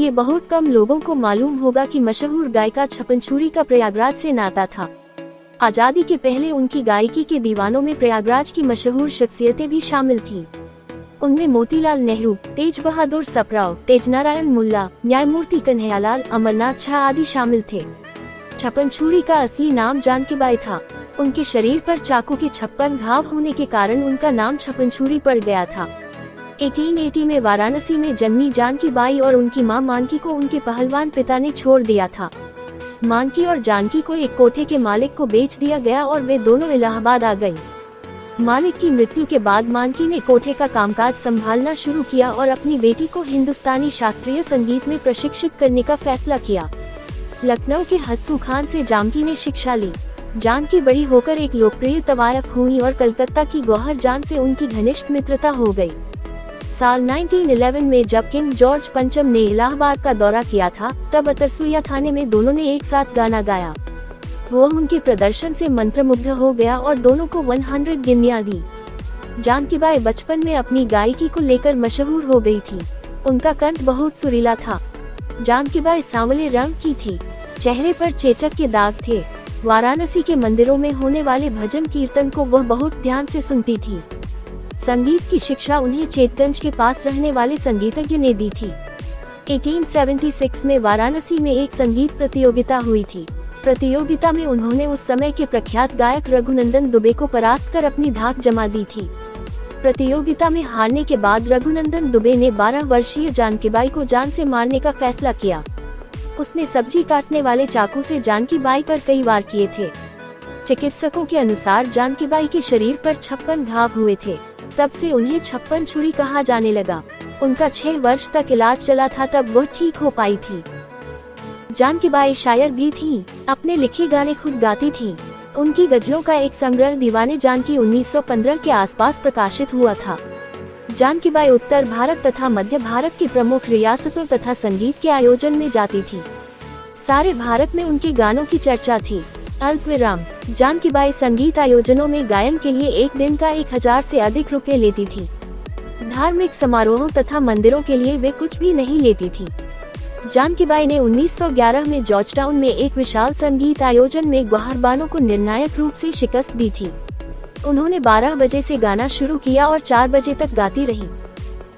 ये बहुत कम लोगों को मालूम होगा कि मशहूर गायिका छप्पन छुरी का प्रयागराज से नाता था। आजादी के पहले उनकी गायकी के दीवानों में प्रयागराज की मशहूर शख्सियतें भी शामिल थीं। उनमें मोतीलाल नेहरू, तेज बहादुर सप्राव, तेजनारायण मुल्ला, न्यायमूर्ति कन्हैयालाल, अमरनाथ शाह आदि शामिल थे। छप्पन छुरी का असली नाम जानकीबाई था। उनके शरीर पर चाकू के 56 घाव होने के कारण उनका नाम छप्पन छुरी पड़ गया था। 1880 में वाराणसी में जन्मी जानकीबाई और उनकी मां मानकी को उनके पहलवान पिता ने छोड़ दिया था। मानकी और जानकी को एक कोठे के मालिक को बेच दिया गया और वे दोनों इलाहाबाद आ गयी। मालिक की मृत्यु के बाद मानकी ने कोठे का कामकाज संभालना शुरू किया और अपनी बेटी को हिंदुस्तानी शास्त्रीय संगीत में प्रशिक्षित करने का फैसला किया। लखनऊ के हस्सू खान से जानकी ने शिक्षा ली। जानकी बड़ी होकर एक लोकप्रिय तवायफ हुई और कलकत्ता की गौहर जान से उनकी घनिष्ठ मित्रता हो गई। साल 1911 में जब किंग जॉर्ज पंचम ने इलाहाबाद का दौरा किया था, तब अतरसुइया थाने में दोनों ने एक साथ गाना गाया। वो उनके प्रदर्शन से मंत्रमुग्ध हो गया और दोनों को 100 गिनियां दी। जानकीबाई बचपन में अपनी गायकी को लेकर मशहूर हो गई थी। उनका कंठ बहुत सुरीला था। जानकीबाई सांवले रंग की थी। चेहरे पर चेचक के दाग थे। वाराणसी के मंदिरों में होने वाले भजन कीर्तन को वह बहुत ध्यान से सुनती थी। संगीत की शिक्षा उन्हें चेतगंज के पास रहने वाले संगीतज्ञ ने दी थी। 1876 में वाराणसी में एक संगीत प्रतियोगिता हुई थी। प्रतियोगिता में उन्होंने उस समय के प्रख्यात गायक रघुनंदन दुबे को परास्त कर अपनी धाक जमा दी थी। प्रतियोगिता में हारने के बाद रघुनंदन दुबे ने 12 वर्षीय जानकीबाई को जान से मारने का फैसला किया। उसने सब्जी काटने वाले चाकू से जानकीबाई पर कई वार किए थे। चिकित्सकों के अनुसार जानकीबाई के शरीर पर 56 घाव हुए थे। तब से उन्हें छप्पन छुरी कहा जाने लगा। उनका 6 वर्ष तक इलाज चला था, तब वह ठीक हो पाई थी। जानकीबाई शायर भी थीं। अपने लिखे गाने खुद गाती थीं। उनकी गजलों का एक संग्रह दीवाने जानकी 1915 के आसपास प्रकाशित हुआ था। जानकीबाई उत्तर भारत तथा मध्य भारत की प्रमुख रियासतों तथा संगीत के आयोजन में जाती थी। सारे भारत में उनके गानों की चर्चा थी। अल्पविराम। जानकीबाई संगीत आयोजनों में गायन के लिए एक दिन का 1000 से अधिक रुपए लेती थी। धार्मिक समारोहों तथा मंदिरों के लिए वे कुछ भी नहीं लेती थी। जानकीबाई ने 1911 में जॉर्जटाउन में एक विशाल संगीत आयोजन में ग्वाहरबानों को निर्णायक रूप से शिकस्त दी थी। उन्होंने 12 बजे से गाना शुरू किया और 4 बजे तक गाती रही।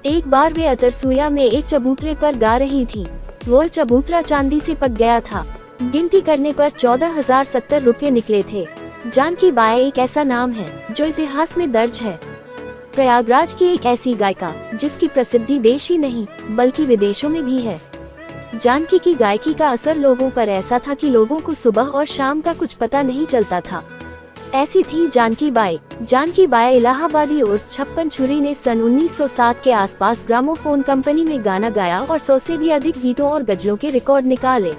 एक बार वे अतरसुइया में एक चबूतरे पर गा रही थी। वो चबूतरा चांदी से पक गया था। गिनती करने पर 14,070 रुपये निकले थे। जानकीबाई एक ऐसा नाम है जो इतिहास में दर्ज है। प्रयागराज की एक ऐसी गायिका जिसकी प्रसिद्धि देश ही नहीं बल्कि विदेशों में भी है। जानकी की गायकी का असर लोगों पर ऐसा था कि लोगों को सुबह और शाम का कुछ पता नहीं चलता था। ऐसी थी जानकीबाई। जानकीबाई इलाहाबादी उर्फ छप्पन छुरी ने सन 1907 के आसपास ग्रामोफोन कंपनी में गाना गाया और 100 से भी अधिक गीतों और गजलों के रिकॉर्ड निकाले।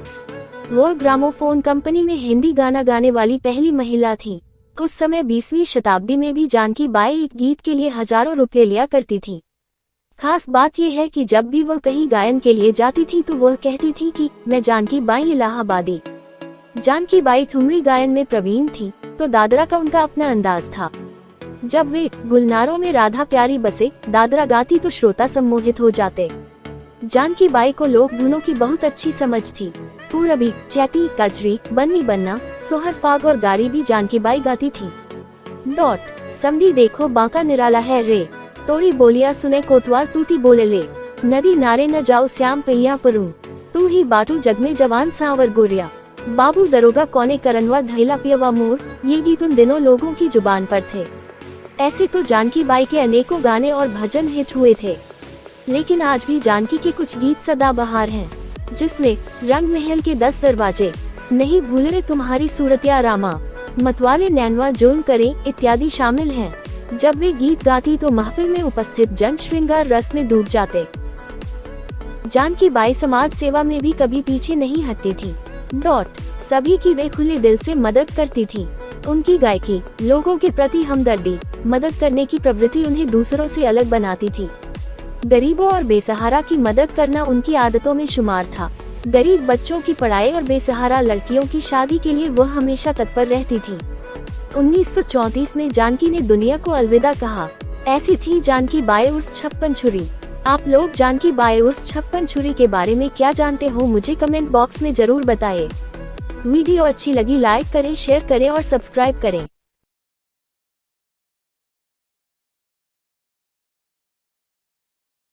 वो ग्रामोफोन कंपनी में हिंदी गाना गाने वाली पहली महिला थी। उस समय 20वीं शताब्दी में भी जानकीबाई एक गीत के लिए हजारों रुपए लिया करती थी। खास बात यह है कि जब भी वह कहीं गायन के लिए जाती थी तो वह कहती थी कि मैं जानकीबाई इलाहाबादी। जानकीबाई ठुमरी गायन में प्रवीण थी तो दादरा का उनका अपना अंदाज था। जब वे गुलनारों में राधा प्यारी बसे दादरा गाती तो श्रोता सम्मोहित हो जाते। जानकीबाई को लोक धुनों की बहुत अच्छी समझ थी। पूरबी, चैती, कजरी, बन्नी बन्ना, सोहर फाग और गारी भी जानकीबाई गाती थी। समधी देखो बांका निराला है रे, तोरी बोलिया सुने कोतवाल तूती बोले ले, नदी नारे न जाओ श्याम पैया परू, तू ही बाटू जग में जवान सांवर गोरिया, बाबू दरोगा कौने करनवा धैला पियवा मोर, ये गीत उन दिनों लोगों की जुबान पर थे। ऐसे तो जानकीबाई के अनेकों गाने और भजन हिट हुए थे, लेकिन आज भी जानकी के कुछ गीत सदाबहार हैं, जिसमें रंग महल के 10 दरवाजे, नहीं भूल रे तुम्हारी सूरतिया रामा, मतवाले नैनवा जोन करे इत्यादि शामिल हैं। जब वे गीत गाती तो महफिल में उपस्थित जन श्रृंगार रस में डूब जाते। जानकीबाई समाज सेवा में भी कभी पीछे नहीं हटती थी। सभी की वे खुले दिल से मदद करती थी। उनकी गायकी, लोगों के प्रति हमदर्दी, मदद करने की प्रवृत्ति उन्हें दूसरों से अलग बनाती थी। गरीबों और बेसहारा की मदद करना उनकी आदतों में शुमार था। गरीब बच्चों की पढ़ाई और बेसहारा लड़कियों की शादी के लिए वह हमेशा तत्पर रहती थी। 1934 में जानकी ने दुनिया को अलविदा कहा। ऐसी थी जानकीबाई उर्फ छप्पन छुरी। आप लोग जानकी बाई उर्फ छप्पन छुरी के बारे में क्या जानते हो, मुझे कमेंट बॉक्स में जरूर बताएं। वीडियो अच्छी लगी लाइक करें, शेयर करें और सब्सक्राइब करें।